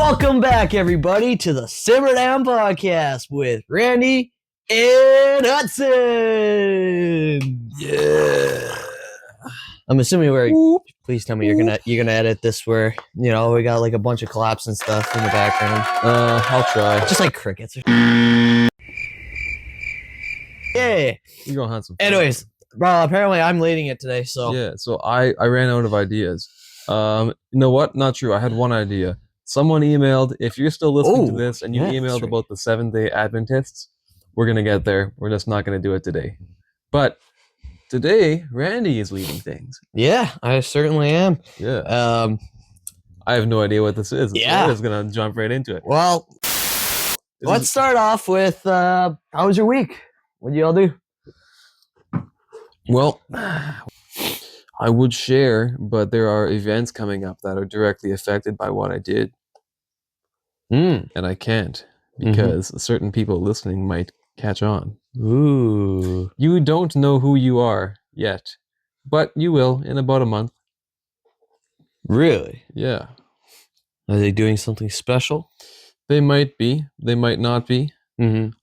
Welcome back, everybody, to the Simmer Down Podcast with Randy and Hudson. Yeah. I'm assuming please tell me you're gonna edit this where we got like a bunch of claps and stuff in the background. I'll try. Just like crickets. Yeah. You're gonna have some fun. Anyways, bro, apparently I'm leading it today, so Yeah, so I ran out of ideas. You know what? Not true. I had one idea. Someone emailed, if you're still listening to this and you emailed about the Seventh-day Adventists, we're gonna get there. We're just not gonna do it today. But today, Randy is leading things. Yeah, I certainly am. Yeah. I have no idea what this is. Yeah. I'm just gonna jump right into it. Well, let's start off with how was your week? What did you all do? Well, I would share, but there are events coming up that are directly affected by what I did. And I can't because certain people listening might catch on. Ooh. You don't know who you are yet, but you will in about a month. Really? Yeah. Are they doing something special? They might be. They might not be.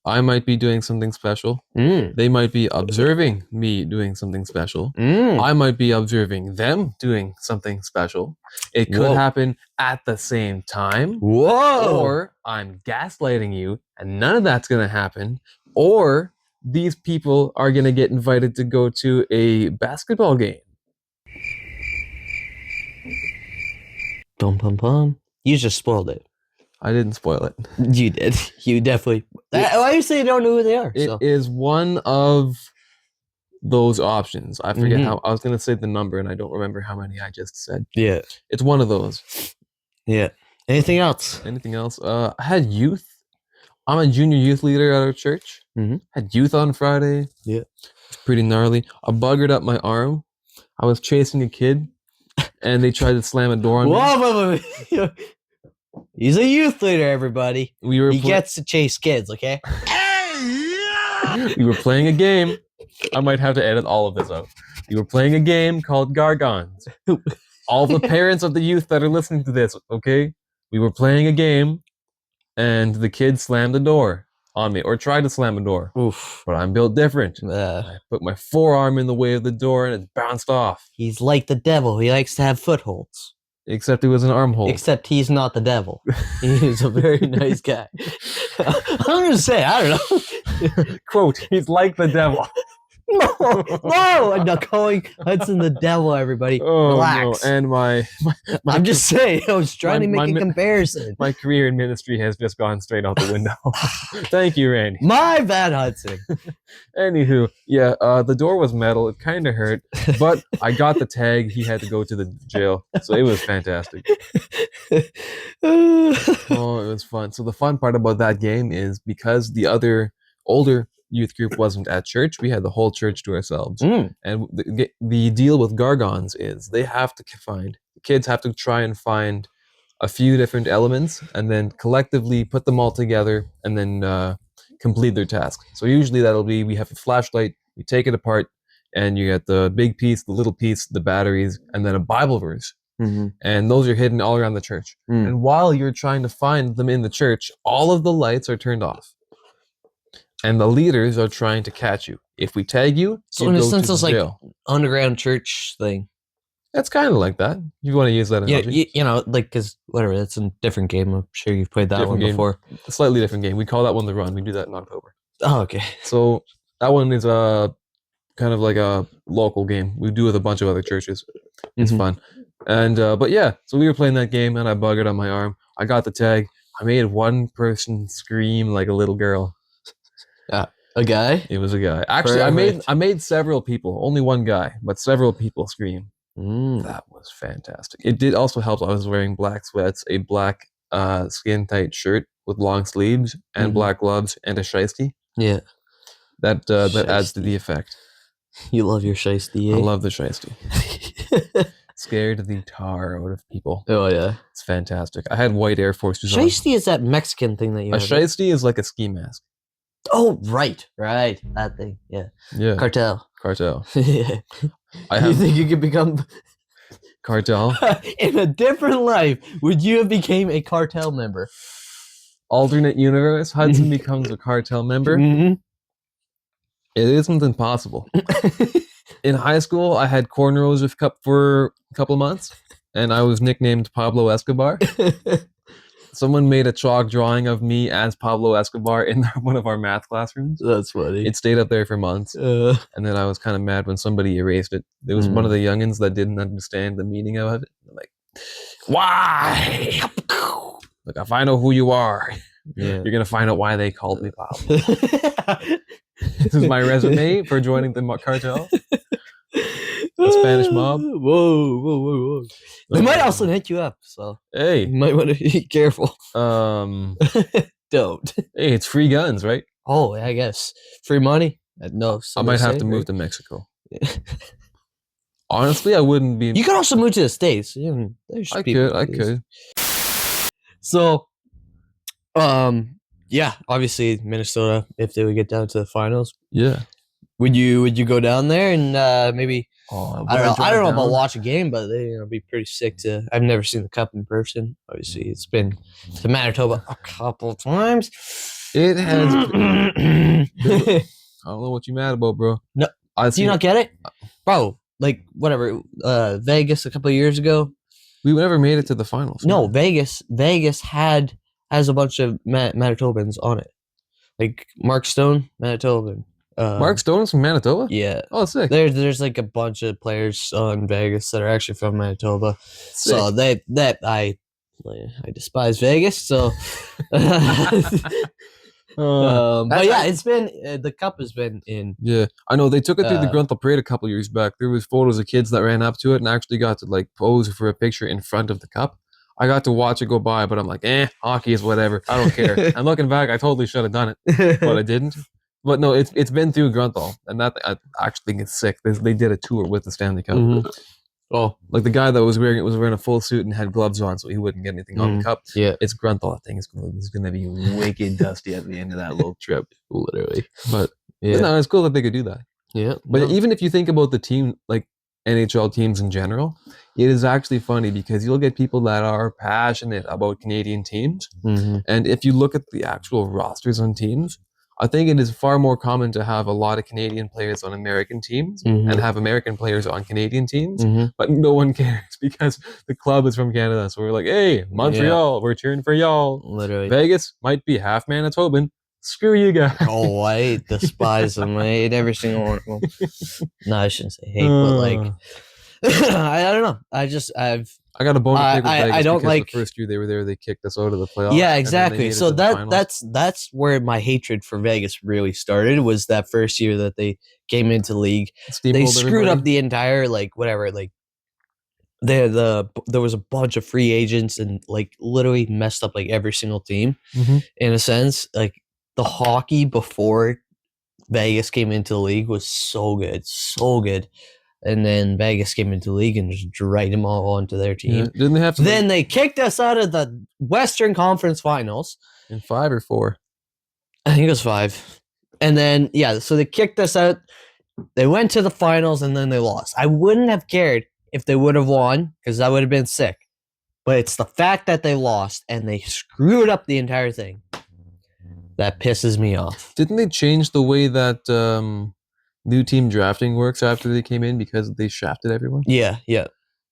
I might be doing something special. They might be observing me doing something special. I might be observing them doing something special. It could happen at the same time. Whoa! Or I'm gaslighting you and none of that's going to happen. Or these people are going to get invited to go to a basketball game. Bum, bum, bum. You just spoiled it. I didn't spoil it. You did. You definitely. Why do you say you don't know who they are? It is one of those options. I forget how. I was going to say the number and I don't remember how many I just said. Yeah. It's one of those. Yeah. Anything else? Anything else? I had youth. I'm a junior youth leader at our church. Had youth on Friday. Yeah. It's pretty gnarly. I buggered up my arm. I was chasing a kid and they tried to slam a door on me. Whoa. He's a youth leader, everybody. He gets to chase kids, okay? We were playing a game. I might have to edit all of this out. We were playing a game called Gargons. All the parents of the youth that are listening to this, okay? We were playing a game, and the kid slammed the door on me, or tried to slam a door. Oof. But I'm built different. I put my forearm in the way of the door, and it bounced off. He's like the devil. He likes to have footholds. Except it was an armhole. Except he's not the devil. He's a very nice guy. I'm going to say, I don't know. Quote, he's like the devil. No, I'm not calling Hudson the devil, everybody. Relax. No. And my I'm just saying, I was trying to make a comparison. My career in ministry has just gone straight out the window. Thank you, Randy. My bad, Hudson. Anywho, yeah, the door was metal. It kind of hurt, but I got the tag. He had to go to the jail, so it was fantastic. Oh, it was fun. So the fun part about that game is because the other older youth group wasn't at church, we had the whole church to ourselves. And the deal with Gargons is the kids have to try and find a few different elements and then collectively put them all together and then complete their task. So usually that'll be, we have a flashlight, we take it apart, and you get the big piece, the little piece, the batteries, and then a Bible verse. And those are hidden all around the church. And while you're trying to find them in the church, all of the lights are turned off. And the leaders are trying to catch you. If we tag you, so in a sense, it's like underground church thing. That's kind of like that. You want to use that analogy? Yeah, because whatever. It's a different game. I'm sure you've played that one before. A slightly different game. We call that one The Run. We do that in October. Oh, okay. So that one is kind of like a local game. We do with a bunch of other churches. It's fun. And but yeah, so we were playing that game, and I buggered on my arm. I got the tag. I made one person scream like a little girl. A guy? It was a guy. Actually, I made several people. Only one guy, but several people scream. That was fantastic. It did also help. I was wearing black sweats, a black skin tight shirt with long sleeves, and black gloves, and a shiesty. Yeah, that adds to the effect. You love your shiesty. Eh? I love the shiesty. Scared the tar out of people. Oh yeah, it's fantastic. I had white Air Forces on. Shiesty is that Mexican thing that you have. A shiesty is like a ski mask. Oh, right. That thing. Yeah. Yeah. Cartel. Yeah. You think you could become cartel. In a different life, would you have became a cartel member? Alternate universe, Hudson becomes a cartel member. Mhm. It isn't impossible. In high school, I had cornrows with cup for a couple months, and I was nicknamed Pablo Escobar. Someone made a chalk drawing of me as Pablo Escobar in one of our math classrooms. That's funny. It stayed up there for months, and then I was kind of mad when somebody erased it. There was one of the youngins that didn't understand the meaning of it. I'm like, why? Like, if I know who you are, Yeah. you're gonna find out why they called me Pablo. This is my resume for joining the cartel. The Spanish mob. Whoa. They might also hit you up, so Hey, you might want to be careful. hey, Don't. it's free guns, right? Oh, I guess free money. No, I might have to move to Mexico. Honestly, I wouldn't be. You could also move to the States. I could. So, yeah, obviously Minnesota, if they would get down to the finals, Yeah. would you go down there and maybe Oh, I don't know about watch a game, but they be pretty sick to. I've never seen the cup in person. Obviously, it's been to Manitoba a couple times. It has. I Do don't know what you mad about, bro. No, you not get it, bro? Like whatever. Vegas a couple of years ago. We never made it to the finals. No, Vegas has a bunch of Manitobans on it. Like Mark Stone, Manitoban. Mark Stone's from Manitoba? Yeah. Oh, sick. There's like a bunch of players in Vegas that are actually from Manitoba. Sick. So I despise Vegas. So, but yeah, it's been the cup has been in. Yeah, I know they took it through the Grunthal Parade a couple years back. There was photos of kids that ran up to it and actually got to like pose for a picture in front of the cup. I got to watch it go by, but I'm like, hockey is whatever. I don't care. And looking back, I totally should have done it, but I didn't. But no, it's been through Grunthal, and that I actually think it's sick. They did a tour with the Stanley Cup. Mm-hmm. Oh, like the guy that was wearing it was wearing a full suit and had gloves on, so he wouldn't get anything on the cup. Yeah, it's Grunthal. I think it's gonna be wicked dusty at the end of that little trip, literally. But no, it's cool that they could do that. Yeah, but even if you think about the team, like NHL teams in general, it is actually funny because you'll get people that are passionate about Canadian teams, and if you look at the actual rosters on teams, I think it is far more common to have a lot of Canadian players on American teams and have American players on Canadian teams, but no one cares because the club is from Canada. So we're like, hey, Montreal, we're cheering for y'all. Literally. Vegas might be half Manitoban. Screw you guys. Oh, I despise them. I hate every single one of them. No, I shouldn't say hate, but like, I don't know. I got a bone to pick with Vegas I don't because like the first year they were there, they kicked us out of the playoffs. Yeah, exactly. So that's where my hatred for Vegas really started. Was that first year that they came into the league, they screwed up the entire there was a bunch of free agents and like literally messed up like every single team in a sense. Like the hockey before Vegas came into the league was so good. And then Vegas came into the league and just dragged them all onto their team. Yeah. Didn't they have to? Then they kicked us out of the Western Conference Finals in 5 or 4. I think it was 5. And then so they kicked us out. They went to the finals and then they lost. I wouldn't have cared if they would have won because that would have been sick. But it's the fact that they lost and they screwed up the entire thing that pisses me off. Didn't they change the way that new team drafting works after they came in because they shafted everyone? Yeah.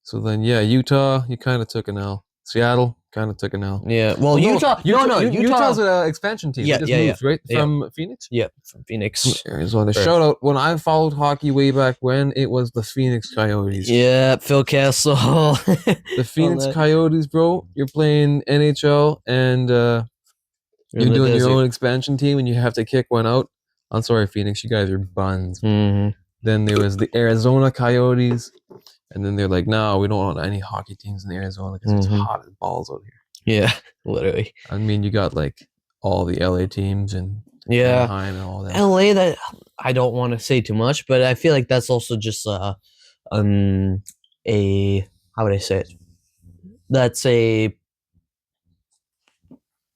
So then, Utah, you kind of took an L. Seattle kind of took an L. Yeah. Well, Utah's an expansion team. Yeah, they just moved, right? From Phoenix? Yeah, from Phoenix. Arizona. Shout out, when I followed hockey way back when, it was the Phoenix Coyotes. Yeah, Phil Kessel. The Phoenix Coyotes, bro. You're playing NHL and you're doing your own expansion team and you have to kick one out. I'm sorry, Phoenix, you guys are buns. Then there was the Arizona Coyotes, and then they're like, no, we don't want any hockey teams in Arizona because it's hot as balls out here. Yeah, literally. I mean, you got like all the LA teams and Anaheim and all that. LA, that I don't want to say too much, but I feel like that's also just a how would I say it? That's a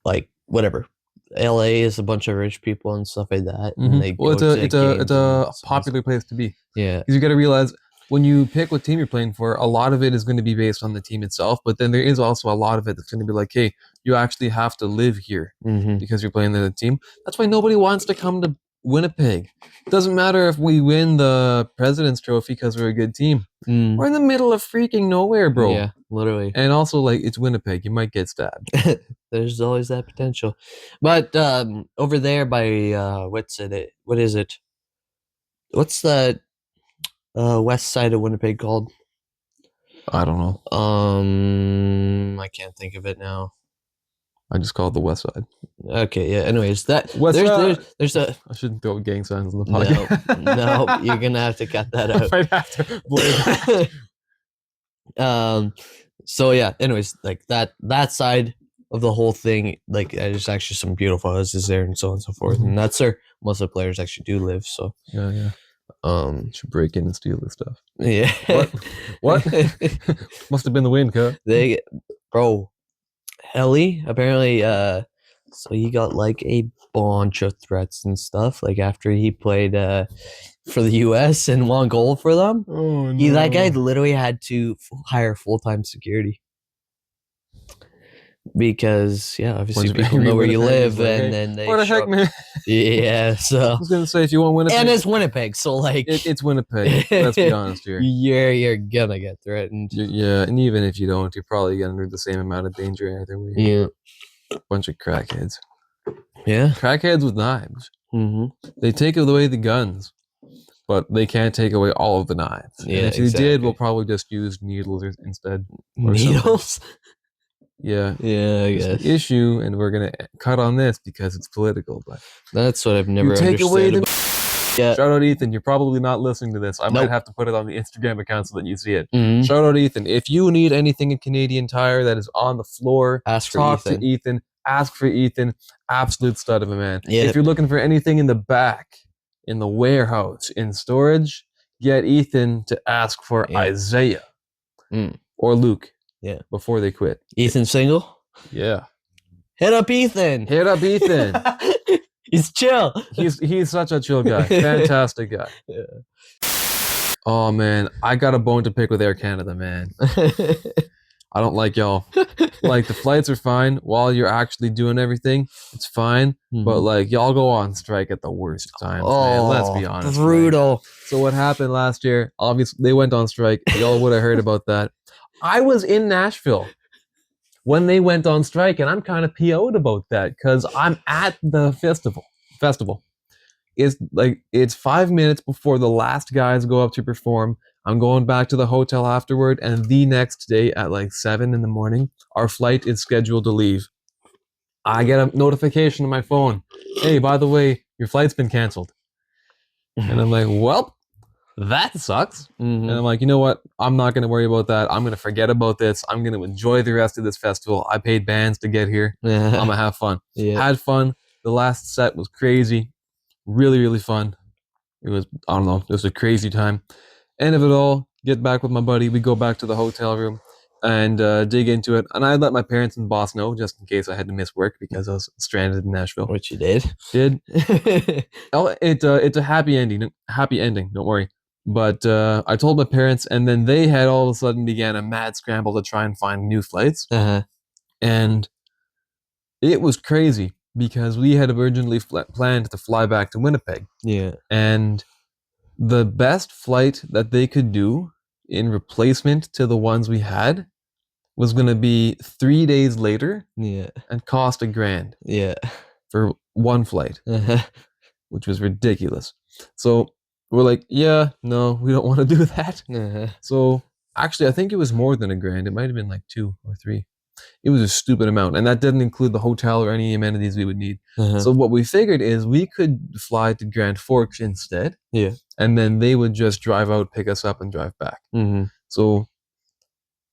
like whatever. LA is a bunch of rich people and stuff like that. And they it's a popular place to be. Yeah, because you got to realize when you pick what team you're playing for, a lot of it is going to be based on the team itself, but then there is also a lot of it that's going to be like, hey, you actually have to live here because you're playing the team. That's why nobody wants to come to Winnipeg. Doesn't matter if we win the President's Trophy because we're a good team. We're in the middle of freaking nowhere, bro. Yeah, literally. And also, like, it's Winnipeg. You might get stabbed. There's always that potential. But over there by what is it? What's the west side of Winnipeg called? I don't know. I can't think of it now. I just call it the West Side. Okay, yeah. Anyways, there's a. I shouldn't throw gang signs on the podcast. No, you're gonna have to cut that out. I might have to blame that. So yeah. Anyways, like that side of the whole thing, like there's actually some beautiful houses there and so on and so forth, and that's where most of the players actually do live. So yeah. Should break in and steal this stuff. Yeah. What? Must have been the wind, huh? Helly apparently so he got like a bunch of threats and stuff like after he played for the US and won gold for them. Oh no. That guy literally had to hire full-time security because obviously people know where you live and then they what the heck, man? Yeah, so I was gonna say if you want Winnipeg, and it's Winnipeg, so like it's Winnipeg. Let's be honest here. You're gonna get threatened. Yeah, and even if you don't, you're probably under the same amount of danger either way. Yeah, bunch of crackheads. Yeah, crackheads with knives. They take away the guns, but they can't take away all of the knives. Yeah, and if you did, we'll probably just use needles instead. Needles. Yeah, I guess the issue, and we're gonna cut on this because it's political. But that's what I've never take away the. Yeah. Shout out Ethan. You're probably not listening to this. I might have to put it on the Instagram account so that you see it. Mm-hmm. Shout out Ethan. If you need anything in Canadian Tire that is on the floor, talk to Ethan. Ask for Ethan. Absolute stud of a man. Yep. If you're looking for anything in the back, in the warehouse, in storage, get Ethan to ask for Isaiah or Luke. Yeah. Before they quit. Ethan single? Yeah. Hit up Ethan. Hit up Ethan. He's chill. He's such a chill guy. Fantastic guy. Yeah. Oh man, I got a bone to pick with Air Canada, man. I don't like y'all. Like the flights are fine while you're actually doing everything. It's fine, but like y'all go on strike at the worst times. Man. Let's be honest. Brutal. Right? So what happened last year? Obviously, they went on strike. Y'all would have heard about that. I was in Nashville when they went on strike, and I'm kind of PO'd about that because I'm at the festival. It's 5 minutes before the last guys go up to perform. I'm going back to the hotel afterward, and the next day at like 7 a.m, our flight is scheduled to leave. I get a notification on my phone. Hey, by the way, your flight's been canceled. And I'm like, well, that sucks. And I'm like, you know what? I'm not going to worry about that. I'm going to forget about this. I'm going to enjoy the rest of this festival. I paid bands to get here. I'm going to have fun. Had fun. The last set was crazy. Really, really fun. It was, I don't know, it was a crazy time. End of it all, get back with my buddy. We go back to the hotel room and dig into it. And I let my parents and boss know just in case I had to miss work because I was stranded in Nashville. Which you did. It's a happy ending. Happy ending, don't worry. But I told my parents, and then they had all of a sudden began a mad scramble to try and find new flights. And it was crazy because we had originally planned to fly back to Winnipeg. Yeah. And the best flight that they could do in replacement to the ones we had was going to be 3 days later. Yeah. And cost $1,000. Yeah. For one flight. Which was ridiculous. So we're like, yeah, no, we don't want to do that. So actually, I think it was more than $1,000. It might have been like 2 or 3. It was a stupid amount, and that didn't include the hotel or any amenities we would need. So what we figured is we could fly to Grand Forks instead. Yeah. And then they would just drive out, pick us up, and drive back. So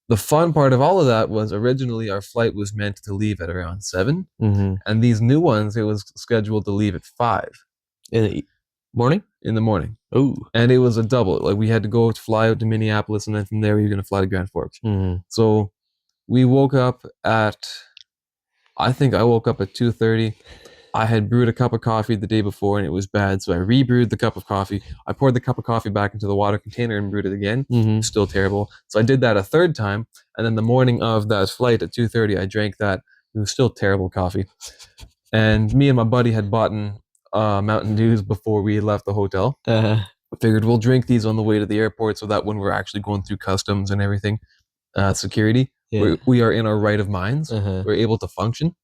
the fun part of all of that was originally our flight was meant to leave at around 7. And these new ones, it was scheduled to leave at 5. In the morning? In the morning. Oh. And it was a double. Like we had to go to fly out to Minneapolis, and then from there we were going to fly to Grand Forks. So we woke up at, I think I woke up at 2:30. I had brewed a cup of coffee the day before and it was bad, so I rebrewed the cup of coffee. I poured the cup of coffee back into the water container and brewed it again. Mm-hmm. Still terrible. So I did that a third time, and then the morning of that flight at 2:30, I drank that. It was still terrible coffee. And me and my buddy had bought Mountain Dews before we left the hotel. Uh-huh. I figured we'll drink these on the way to the airport so that when we're actually going through customs and everything, security, Yeah. we are in our right of minds. Uh-huh. We're able to function.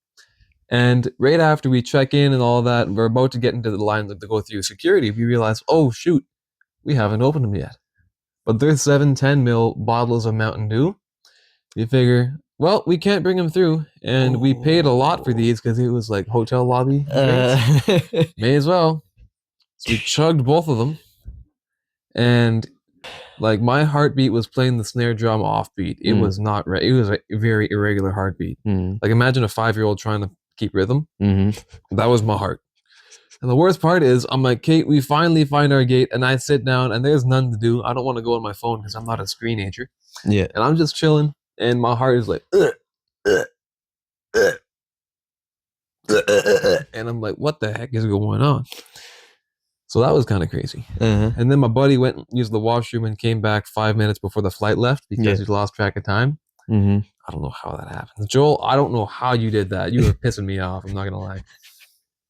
And right after we check in and all that, we're about to get into the line to go through security. We realize, oh shoot, we haven't opened them yet. But there's 710 ml bottles of Mountain Dew. You figure, well, we can't bring them through, and we paid a lot for these because it was like hotel lobby drinks. May as well. So we chugged both of them, and like my heartbeat was playing the snare drum offbeat. It was not right. It was a very irregular heartbeat. Like imagine a 5-year-old trying to keep rhythm. That was my heart. And the worst part is, I'm like, Kate, we finally find our gate, and I sit down, and there's none to do. I don't want to go on my phone because I'm not a screenager. Yeah. And I'm just chilling, and my heart is like, and I'm like, what the heck is going on? So that was kind of crazy. And then my buddy went and used the washroom and came back 5 minutes before the flight left because he lost track of time. I don't know how that happened. Joel, I don't know how you did that. You were pissing me off. I'm not going to lie.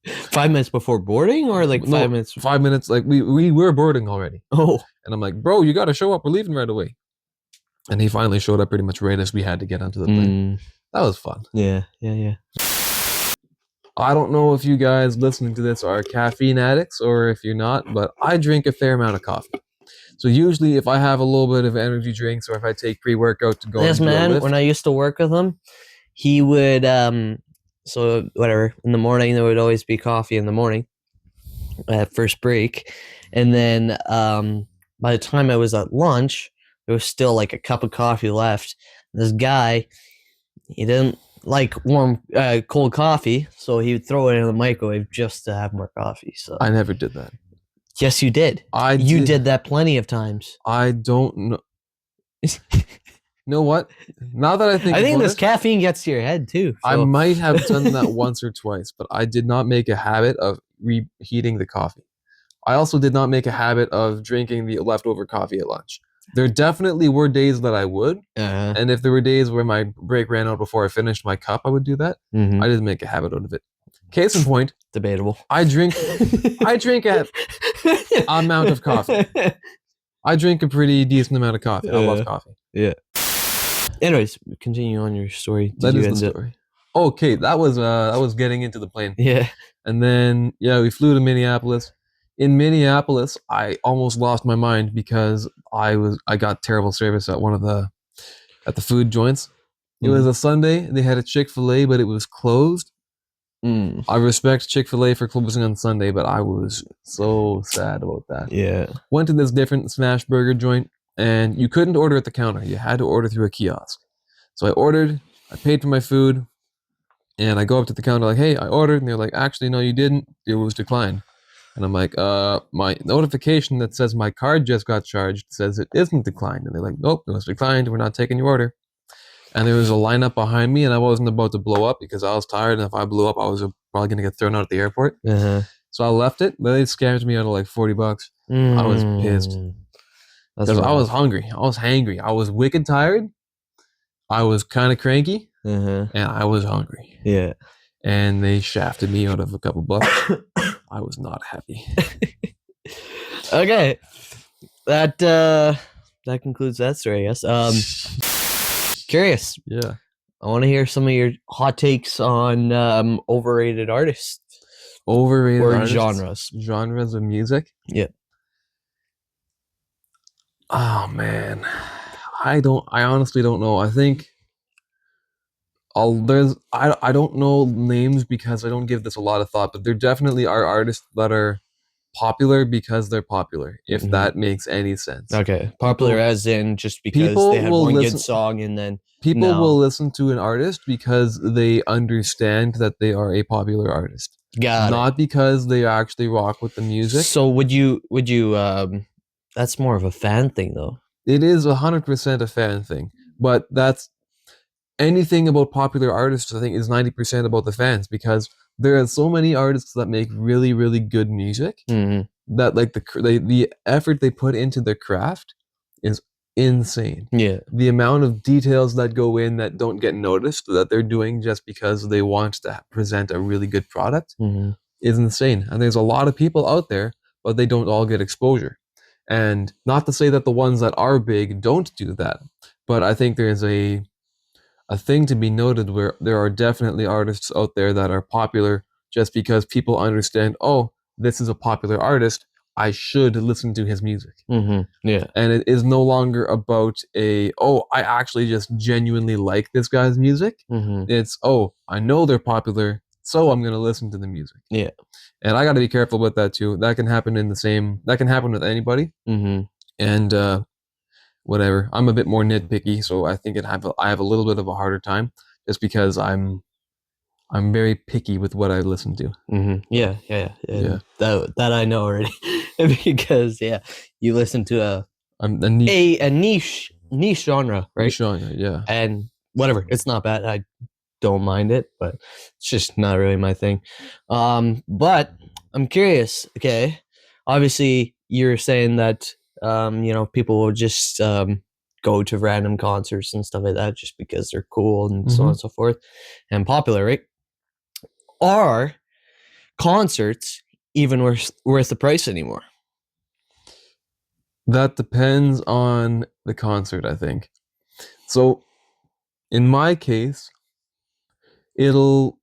5 minutes before boarding, or like 5 minutes? 5 minutes. Like we were boarding already. Oh. And I'm like, bro, you got to show up. We're leaving right away. And he finally showed up pretty much right as we had to get onto the plane. That was fun. Yeah. I don't know if you guys listening to this are caffeine addicts or if you're not, but I drink a fair amount of coffee. So usually if I have a little bit of energy drinks or if I take pre-workout to go Yes, and do a man. lift, When I used to work with him, he would so whatever, in the morning there would always be coffee in the morning at first break, and then by the time I was at lunch there was still like a cup of coffee left. This guy, he didn't like warm cold coffee, so he would throw it in the microwave just to have more coffee. So I never did that. Yes, you did. You did that plenty of times. I don't know. You know what? Now that I think this caffeine gets to your head too. So. I might have done that once or twice, but I did not make a habit of reheating the coffee. I also did not make a habit of drinking the leftover coffee at lunch. There definitely were days that I would, and if there were days where my break ran out before I finished my cup, I would do that. I didn't make a habit out of it. Case in point, debatable. I drink a amount of coffee. I drink a pretty decent amount of coffee. I love coffee. Yeah. Anyways, continue on your story. That is the story. Okay, that was getting into the plane. Yeah. And then we flew to Minneapolis. In Minneapolis, I almost lost my mind because I got terrible service at at the food joints. It was a Sunday. They had a Chick-fil-A, but it was closed. I respect Chick-fil-A for closing on Sunday, but I was so sad about that. Yeah. Went to this different smash burger joint, and you couldn't order at the counter. You had to order through a kiosk. So I ordered, I paid for my food, and I go up to the counter like, hey, I ordered. And they're like, actually, no, you didn't. It was declined. And I'm like, my notification that says my card just got charged says it isn't declined. And they're like, nope, it was declined. We're not taking your order. And there was a lineup behind me, and I wasn't about to blow up because I was tired. And if I blew up, I was probably going to get thrown out at the airport. So I left it, but they scammed me out of like $40. I was pissed because I was hungry. I was hangry. I was wicked tired. I was kind of cranky, and I was hungry. Yeah. And they shafted me out of a couple bucks. I was not happy. Okay. That concludes that story, I guess. Curious. Yeah. I want to hear some of your hot takes on overrated artists. Overrated or artists, genres. Genres of music? Yeah. Oh man. I honestly don't know. I think I don't know names because I don't give this a lot of thought, but there definitely are artists that are popular because they're popular, if that makes any sense. Okay. Popular as in just because they had one good song and then people will listen to an artist because they understand that they are a popular artist. Not because they actually rock with the music. So would you that's more of a fan thing though. It is 100% a fan thing, but that's anything about popular artists, I think, is 90% about the fans, because there are so many artists that make really, really good music Mhm. that like the effort they put into their craft is insane. Yeah. The amount of details that go in that don't get noticed that they're doing just because they want to present a really good product Mhm. is insane. And there's a lot of people out there, but they don't all get exposure. And not to say that the ones that are big don't do that, but I think there's a thing to be noted where there are definitely artists out there that are popular just because people understand, oh, this is a popular artist, I should listen to his music. Mhm. Yeah. And it is no longer about oh, I actually just genuinely like this guy's music. Mhm. It's, oh, I know they're popular, so I'm going to listen to the music. Yeah. And I got to be careful with that too. That can happen that can happen with anybody. Mhm. And whatever. I'm a bit more nitpicky, so I think I have a little bit of a harder time just because I'm very picky with what I listen to. Mhm. Yeah. Yeah. Yeah. And that I know already because you listen to I'm a niche a niche genre, right? genre, yeah. And whatever, it's not bad. I don't mind it, but it's just not really my thing. But I'm curious. Okay, obviously you're saying that people will just go to random concerts and stuff like that just because they're cool and so on and so forth and popular, right? Are concerts even worth the price anymore? That depends on the concert, I think. So in my case, it'll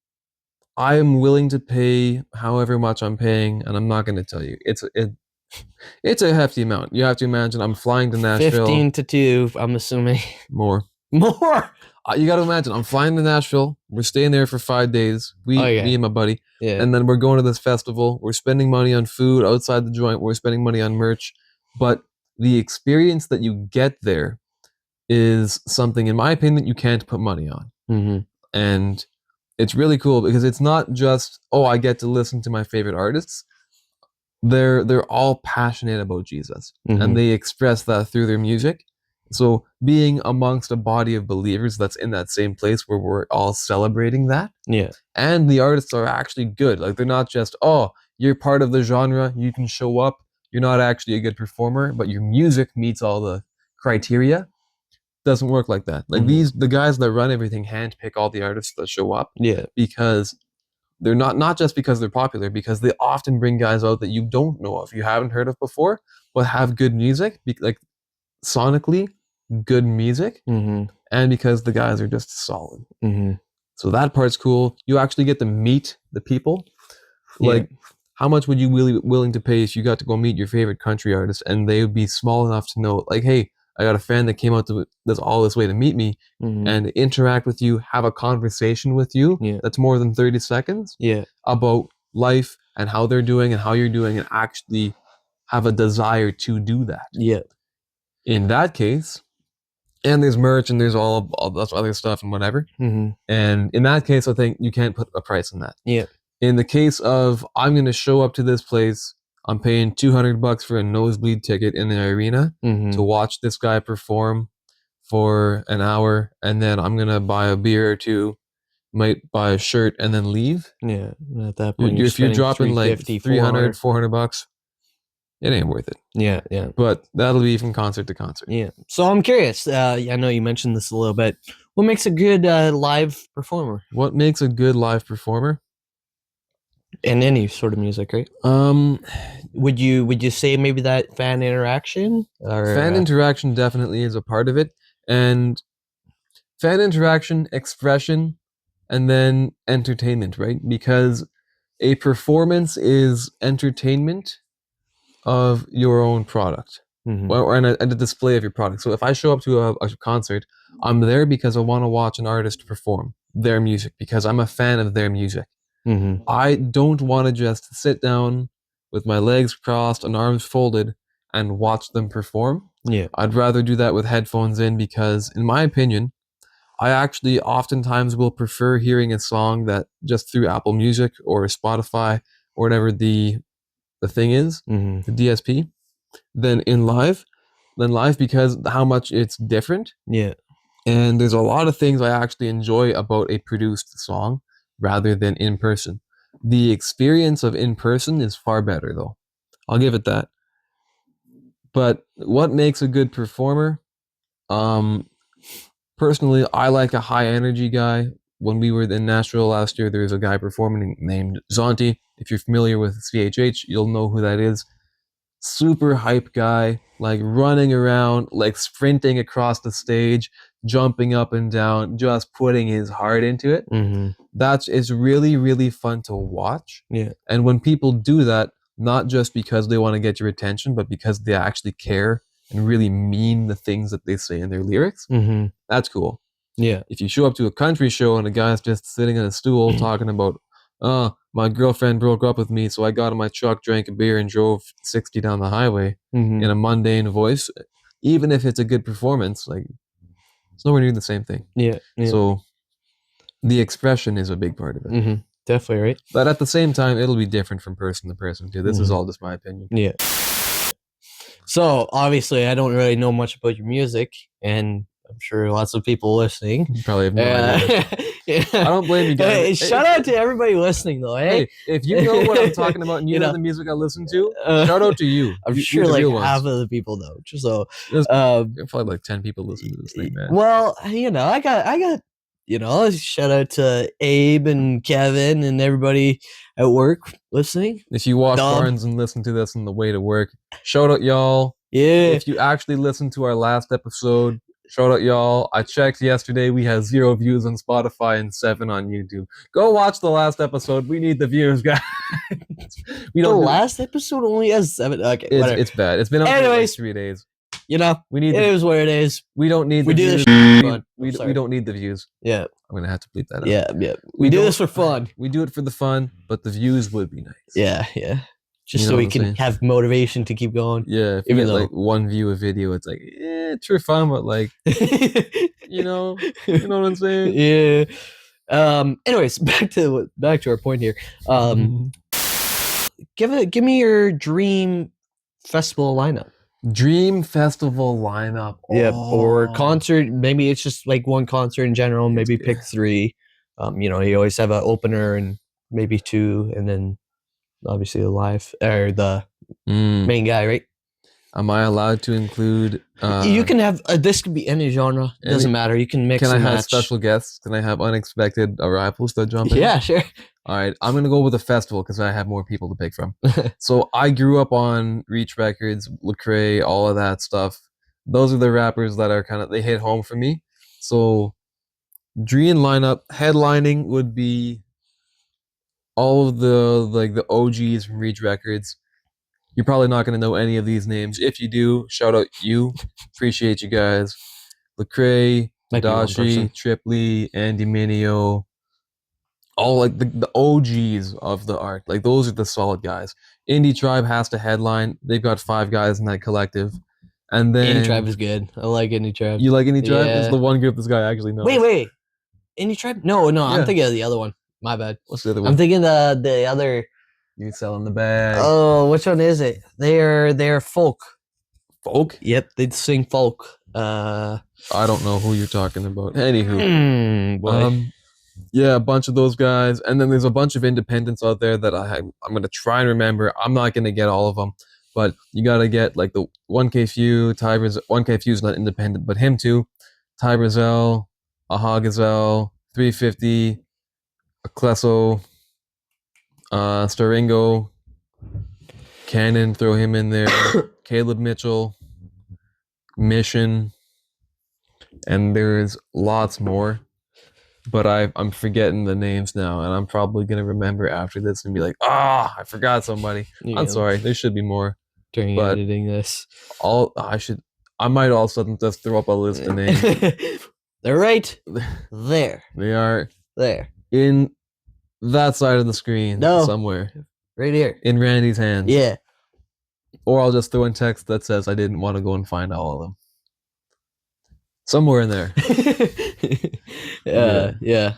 I am willing to pay however much I'm paying, and I'm not going to tell you. It's a hefty amount. You have to imagine I'm flying to Nashville. 15 to 2, I'm assuming. More. More. You got to imagine I'm flying to Nashville. We're staying there for 5 days. Me and my buddy, Yeah. and then we're going to this festival. We're spending money on food outside the joint. We're spending money on merch, but the experience that you get there is something, in my opinion, that you can't put money on. Mm-hmm. And it's really cool because it's not just, oh, I get to listen to my favorite artists. They're all passionate about Jesus, and they express that through their music. So being amongst a body of believers that's in that same place where we're all celebrating that, Yeah. and the artists are actually good. Like they're not just, oh, you're part of the genre, you can show up. You're not actually a good performer, but your music meets all the criteria. Doesn't work like that. Like the guys that run everything handpick all the artists that show up. Yeah. Because they're not just because they're popular, because they often bring guys out that you don't know of, you haven't heard of before, but have good music, like sonically good music, and because the guys are just solid. So that part's cool. You actually get to meet the people. Like, how much would you really willing to pay if you got to go meet your favorite country artist and they would be small enough to know, like, hey, I got a fan that came out to all this way to meet me and interact with you, have a conversation with you that's more than 30 seconds about life and how they're doing and how you're doing, and actually have a desire to do that. Yeah. In that case, and there's merch and there's all this other stuff and whatever. And in that case, I think you can't put a price on that. Yeah. In the case of, I'm going to show up to this place, I'm paying $200 for a nosebleed ticket in the arena to watch this guy perform for an hour, and then I'm going to buy a beer or two, might buy a shirt, and then leave. Yeah. At that point, If you're dropping like $300, $400, it ain't worth it. Yeah. Yeah. But that'll be from concert to concert. Yeah. So I'm curious. I know you mentioned this a little bit. What makes a good live performer? What makes a good live performer? In any sort of music, right? Would you say maybe that fan interaction? Or, fan interaction definitely is a part of it, and fan interaction, expression, and then entertainment, right? Because a performance is entertainment of your own product, or and a display of your product. So if I show up to a concert, I'm there because I want to watch an artist perform their music, because I'm a fan of their music. I don't want to just sit down with my legs crossed and arms folded and watch them perform. Yeah. I'd rather do that with headphones in, because, in my opinion, I actually oftentimes will prefer hearing a song that just through Apple Music or Spotify or whatever the thing is, the DSP, than live, because how much it's different. Yeah. And there's a lot of things I actually enjoy about a produced song rather than in person. The experience of in person is far better, though. I'll give it that. But what makes a good performer? Personally, I like a high energy guy. When we were in Nashville last year, there was a guy performing named Zonti. If you're familiar with CHH, you'll know who that is. Super hype guy, like running around, like sprinting across the stage, jumping up and down, just putting his heart into it. It's really, really fun to watch. Yeah. And when people do that, not just because they want to get your attention, but because they actually care and really mean the things that they say in their lyrics, that's cool. Yeah. If you show up to a country show and a guy's just sitting on a stool talking about, my girlfriend broke up with me, so I got in my truck, drank a beer, and drove 60 down the highway in a mundane voice, even if it's a good performance, like, it's nowhere near the same thing. Yeah. So the expression is a big part of it. Definitely, right? But at the same time, it'll be different from person to person, too. This is all just my opinion. Yeah. So, obviously, I don't really know much about your music, and I'm sure lots of people listening You probably have no idea. yeah. I don't blame you guys. Hey, shout out to everybody listening, though. Hey, if you know what I'm talking about and you know the music I listen to, shout out to you. I'm You're sure the like real ones. half of the people know. So, There's probably like 10 people listening to this thing, man. well, I got, shout out to Abe and Kevin and everybody at work listening. If you wash barns and listen to this on the way to work, shout out y'all. Yeah. If you actually listened to our last episode, shout out y'all. I checked yesterday. We had 0 views on Spotify and 7 on YouTube. Go watch the last episode. We need the views, guys. Last episode only has 7. Okay, it's bad. It's been up for like 3 days. We need it is what it is. We don't need the views. We don't need the views. Yeah. I'm gonna have to bleep that out. Yeah. We do this for fun. We do it for the fun, but the views would be nice. Yeah. Just so we can have motivation to keep going. Yeah, if you get like 1 view a video, it's like, it's for fun, but like, you know what I'm saying? Yeah. Anyways, back to our point here. Give me your dream festival lineup. Dream festival lineup. Yeah, or concert. Maybe it's just like one concert in general. Maybe pick 3. You always have an opener and maybe 2, and then obviously the live or the main guy, right? Am I allowed to include? You can have this could be any genre. Doesn't matter. You can mix. Can I and have match. special guests? Can I have unexpected arrivals that jump in? Yeah, sure. All right, I'm gonna go with a festival because I have more people to pick from. So I grew up on Reach Records, Lecrae, all of that stuff. Those are the rappers that are they hit home for me. So dream lineup headlining would be all of the OGs from Reach Records. You're probably not going to know any of these names. If you do, shout out you. Appreciate you guys. Lecrae, Tadashi, Tripley, Andy Mineo. All like the OGs of the art. Like those are the solid guys. Indie Tribe has to headline. They've got 5 guys in that collective. And then Indie Tribe is good. I like Indie Tribe. You like Indie Tribe? Yeah. It's the one group this guy actually knows. Wait. Indie Tribe? No, I'm thinking of the other one. My bad. What's the other one? I'm thinking the other. You're selling the bag. Oh, which one is it? They're folk. Folk? Yep, they sing folk. I don't know who you're talking about. Anywho, yeah, a bunch of those guys, and then there's a bunch of independents out there that I'm gonna try and remember. I'm not gonna get all of them, but you gotta get like the 1K Few, 1K Few's not independent, but him too. Ty Brazell, Aha Gazelle, 350, Clesso, Staringo, Cannon, throw him in there. Caleb Mitchell, Mission, and there's lots more. But I'm forgetting the names now, and I'm probably gonna remember after this and be like, I forgot somebody. I'm sorry. There should be more. During editing this, I might all of a sudden just throw up a list of names. They're right there. They are there in that side of the screen somewhere. Right here in Randy's hands. Yeah. Or I'll just throw in text that says I didn't want to go and find all of them. Somewhere in there. Yeah.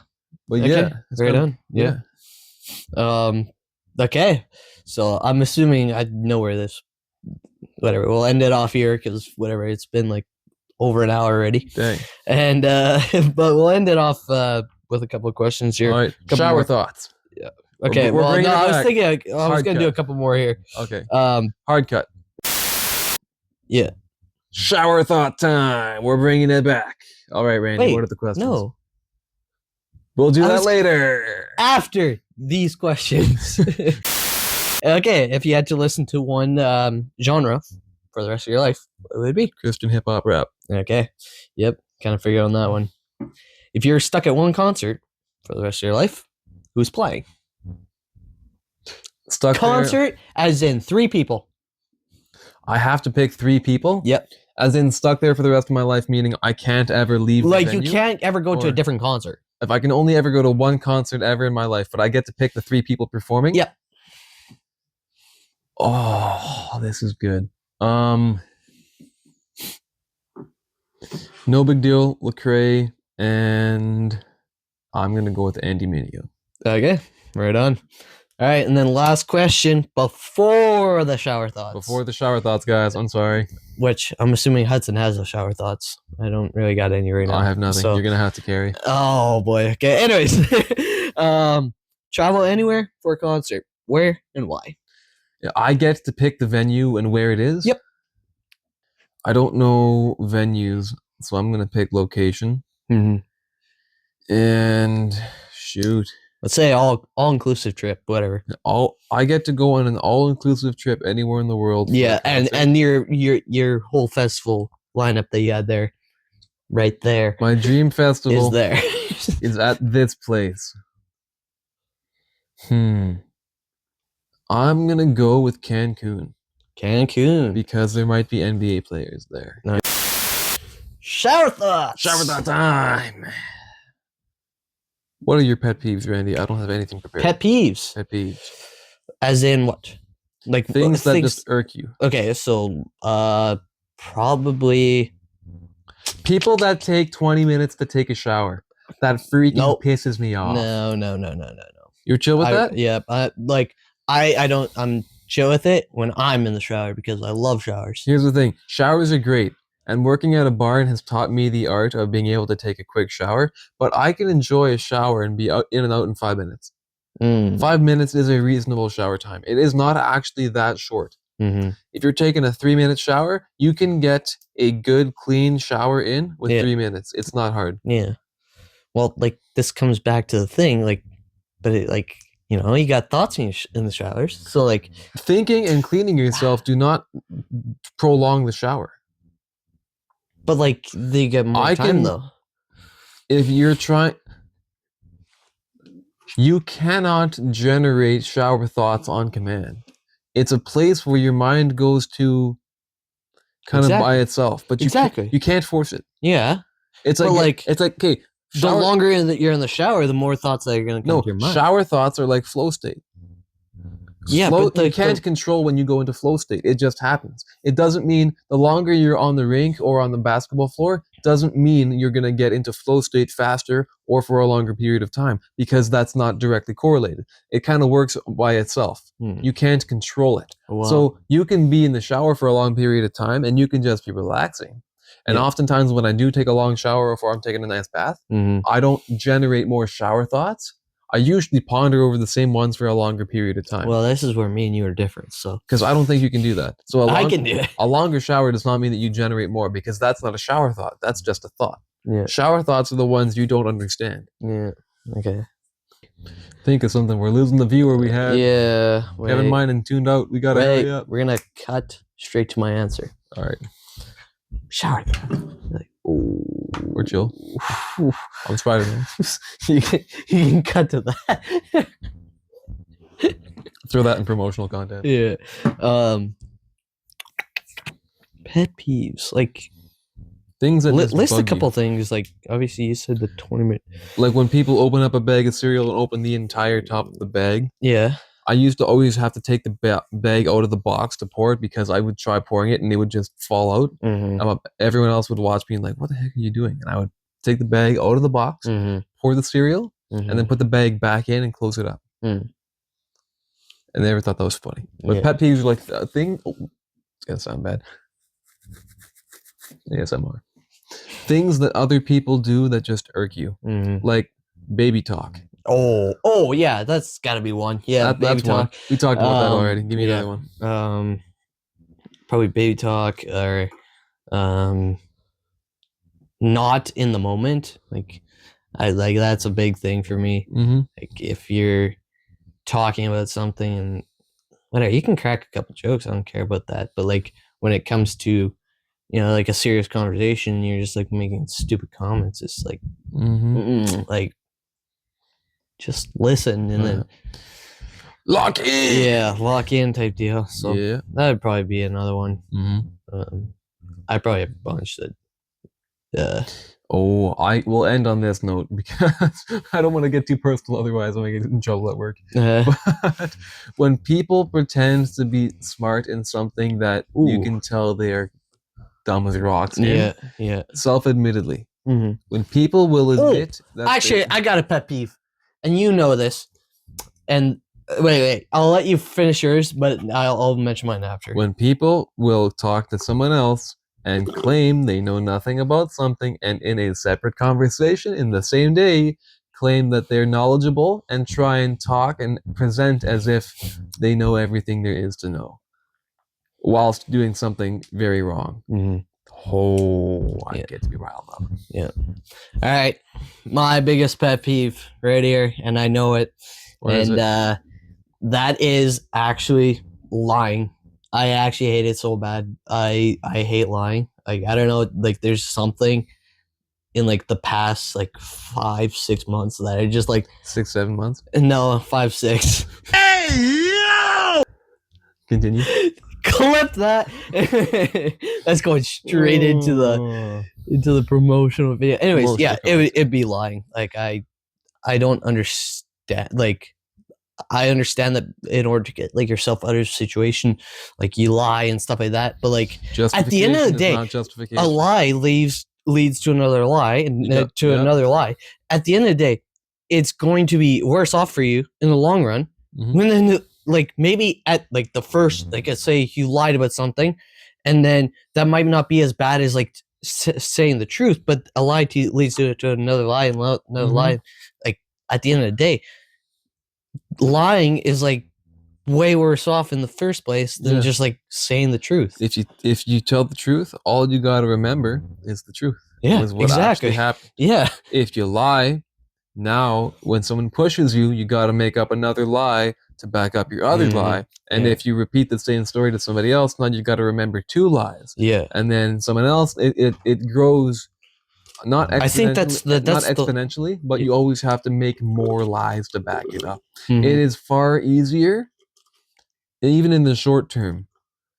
But okay. yeah. Right on. Yeah. Okay. So I'm assuming I know where this, whatever, we'll end it off here because whatever, it's been like over an hour already. Dang. And, but we'll end it off with a couple of questions here. All right. Shower thoughts. Yeah. Okay, we're well, bringing no, it I was back. thinking I was Hard gonna do cut. a couple more here. Okay. Um, Hard cut. yeah. Shower thought time. We're bringing it back. All right, Randy. Wait, What are the questions? no. We'll do I that was- later. After these questions. Okay, if you had to listen to one genre for the rest of your life, what would it be? Christian hip hop rap. Okay. Yep. Kind of figured on that one. If you're stuck at one concert for the rest of your life, who's playing? Stuck there. Concert, as in 3 people. I have to pick 3 people. Yep. As in stuck there for the rest of my life, meaning I can't ever leave. Like the you venue. can't ever go to a Or- different concert. If I can only ever go to one concert ever in my life, but I get to pick the 3 people performing. Yep. Oh, this is good. No Big Deal, Lecrae, and I'm gonna go with Andy Mineo. Okay. Right on. All right, and then last question before the shower thoughts. Before the shower thoughts, guys. I'm sorry. Which I'm assuming Hudson has the shower thoughts. I don't really got any right now. I have nothing. So, You're gonna have to carry. oh boy. Okay. Anyways, travel anywhere for a concert. Where and why? Yeah, I get to pick the venue and where it is. Yep. I don't know venues, so I'm gonna pick location. And shoot, Let's say all inclusive trip, whatever. I get to go on an all inclusive trip anywhere in the world. for a Yeah, concert. and your whole festival lineup that you had there, right there, My dream is festival there. is at this place. I'm gonna go with Cancun Cancun. because there might be NBA players there. Shower thoughts. Shower thought time. What are your pet peeves, Randy? I don't have anything prepared. Pet peeves, Pet peeves. as in what? Like Things that just irk you. Okay, so probably People that take 20 minutes to take a shower. That freaking Nope. pisses me off. no. You're chill with that? Yeah, I don't. I'm chill with it when I'm in the shower because I love showers. Here's the thing. Showers are great. And working at a barn has taught me the art of being able to take a quick shower. But I can enjoy a shower and be out, in and out in 5 minutes. 5 minutes is a reasonable shower time. It is not actually that short. Mm-hmm. If you're taking a 3-minute shower, you can get a good, clean shower in with Yeah. 3 minutes. It's not hard. Yeah. Well, like this comes back to the thing, you got thoughts in the showers, so like, Thinking and cleaning yourself do not prolong the shower. but like they get more I time can- though. If you're trying, you cannot generate shower thoughts on command. It's a place where your mind goes to kind of by Exactly. itself, but Exactly. you can't force it. Yeah. It's But, like like, okay, The shower, longer you're in the shower, the more thoughts that are gonna come no to your mind. shower thoughts are like flow state. Yeah, Flow, but you can't control when you go into flow state. It just happens. It doesn't mean the longer you're on the rink or on the basketball floor doesn't mean you're going to get into flow state faster or for a longer period of time because that's not directly correlated. It kind of works by itself. You can't control it. Wow. So you can be in the shower for a long period of time and you can just be relaxing. And Yeah. oftentimes when I do take a long shower or I'm taking a nice bath, Mhm. I don't generate more shower thoughts. I usually ponder over the same ones for a longer period of time Well, this is where me and you are different. So because I don't think you can do that. So I can do it. a longer shower does not mean that you generate more because that's not a shower thought. That's just a thought. Yeah. Shower thoughts are the ones you don't understand. Yeah. Okay. Think of something. We're losing the viewer we had. Yeah. Kevin Wait. Minen tuned out. We gotta Wait. hurry up. We're gonna cut straight to my answer. All right, Shower. Like, we're chill. oof. I'm Spider-Man. you can cut to that. Throw that in promotional content. Yeah. Pet peeves. Like Things that just list a bug you. couple things. Like obviously you said the 20-minute. Like when people open up a bag of cereal and open the entire top of the bag. Yeah. I used to always have to take the bag out of the box to pour it because I would try pouring it and it would just fall out. Mm-hmm. Everyone else would watch me and like, what the heck are you doing? And I would take the bag out of the box, Mm-hmm. pour the cereal, and then put the bag back in and close it up. Mm. And they never thought that was funny. But Yeah. pet peeves are like a thing. Oh, it's gonna sound bad. ASMR. Things that other people do that just irk you, Mm-hmm. like baby talk. Oh, yeah, that's got to be one. Yeah, baby That's one. talk. We talked about that already. Give me yeah. another one. Probably baby talk or not in the moment. Like I like that's a big thing for me. Mm-hmm. Like if you're talking about something and whatever, you can crack a couple jokes. I don't care about that. But like when it comes to like a serious conversation, you're just like making stupid comments. It's like, like just listen and then lock in. Yeah, lock in type deal. So Yeah. that would probably be another one. Mm-hmm. I probably have a bunch that. I will end on this note because I don't want to get too personal. Otherwise, I'm gonna get in trouble at work. But when people pretend to be smart in something that you can tell they are dumb as rocks in, self-admittedly, when people will admit that. Actually, I got a pet peeve, and you know this. And wait, I'll let you finish yours, but I'll mention mine after. When people will talk to someone else and claim they know nothing about something, and in a separate conversation in the same day claim that they're knowledgeable and try and talk and present as if they know everything there is to know whilst doing something very wrong. I get to be riled up. Yeah. All right, my biggest pet peeve right here, and I know it. That is actually lying. I actually hate it so bad. I hate lying. Like I don't know, like there's something in like the past like 5-6 months that I just like 6-7 months. No, 5-6. Hey yo! Continue. Clip that. That's going straight into the promotional video. Anyways, it'd be lying. Like I don't understand. Like I understand that in order to get like yourself out of a situation, like you lie and stuff like that. But like at the end of the day, a lie leads to another lie and another lie. At the end of the day, it's going to be worse off for you in the long run. When then like maybe at like the first, like let's say you lied about something, and then that might not be as bad as like saying the truth, but a lie leads to another lie and another lie. Like at the end of the day, lying is like way worse off in the first place than just like saying the truth. If you tell the truth, all you got to remember is the truth. Yeah, is what actually happened. Yeah. If you lie, now when someone pushes you, you got to make up another lie to back up your other lie. And if you repeat the same story to somebody else, now you got to remember 2 lies. Yeah. And then someone else, it grows. Not exponentially, I think that's not exponentially, but you always have to make more lies to back it up. It is far easier, even in the short term,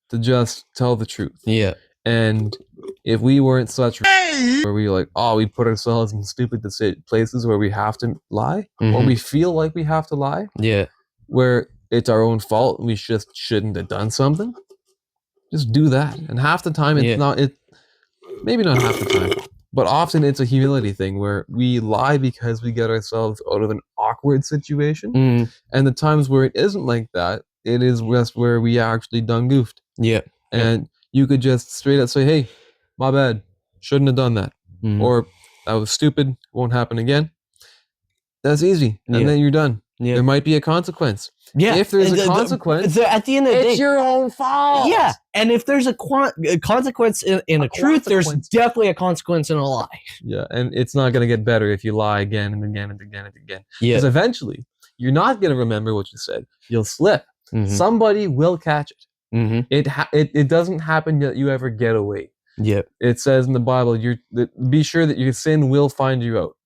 to just tell the truth. Yeah. And if we weren't such where we like, we put ourselves in stupid places where we have to lie, or we feel like we have to lie. Yeah. Where it's our own fault, we just shouldn't have done something. Just do that. And half the time, it's not. Maybe not half the time. But often it's a humility thing where we lie because we get ourselves out of an awkward situation. And the times where it isn't like that, it is just where we actually done goofed. Yeah. And you could just straight up say, hey, my bad. Shouldn't have done that. Or that was stupid. Won't happen again. That's easy. And then you're done. There might be a consequence. Yeah. If there's a consequence, at the end of the day, it's your own fault. Yeah. And if there's a consequence in a truth, there's definitely a consequence in a lie. Yeah. And it's not going to get better if you lie again and again and again and again. Yeah. Because eventually, you're not going to remember what you said. You'll slip. Somebody will catch it. It doesn't happen that you ever get away. Yeah. It says in the Bible, be sure that your sin will find you out.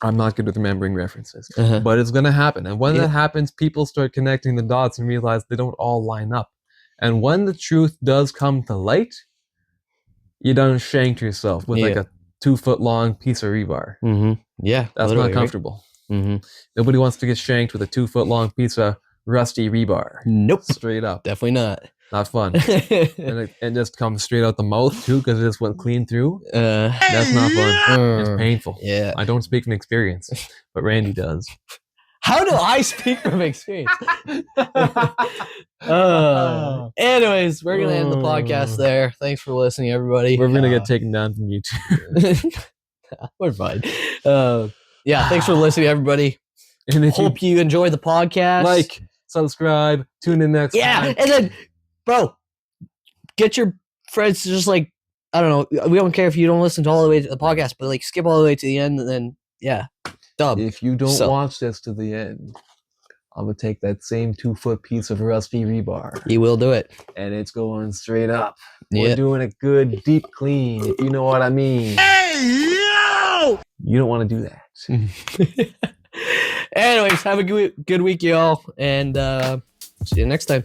I'm not good with remembering references, but it's going to happen. And when that happens, people start connecting the dots and realize they don't all line up. And when the truth does come to light, you done shanked yourself with like a 2-foot long piece of rebar. Yeah. That's not comfortable. Nobody wants to get shanked with a 2-foot long piece of rusty rebar. Nope. Straight up. Definitely not. Not fun. And it just comes straight out the mouth too, because it just went clean through. That's not fun. It's painful. Yeah. I don't speak from experience, but Randy does. How do I speak from experience? Anyways, we're gonna end the podcast there. Thanks for listening, everybody. We're gonna get taken down from YouTube. We're fine. Thanks for listening, everybody. And if Hope you enjoy the podcast. like, subscribe, tune in next time. And then, bro, get your friends to just like, I don't know. We don't care if you don't listen to all the way to the podcast, but like skip all the way to the end and then, yeah, dub. If you don't So- watch this to the end, I'm gonna take that same 2-foot piece of rusty rebar You will do it. and it's going straight up. Yeah. We're doing a good deep clean, if you know what I mean. Hey, yo! You don't want to do that. Anyways, have a good week, y'all, and see you next time.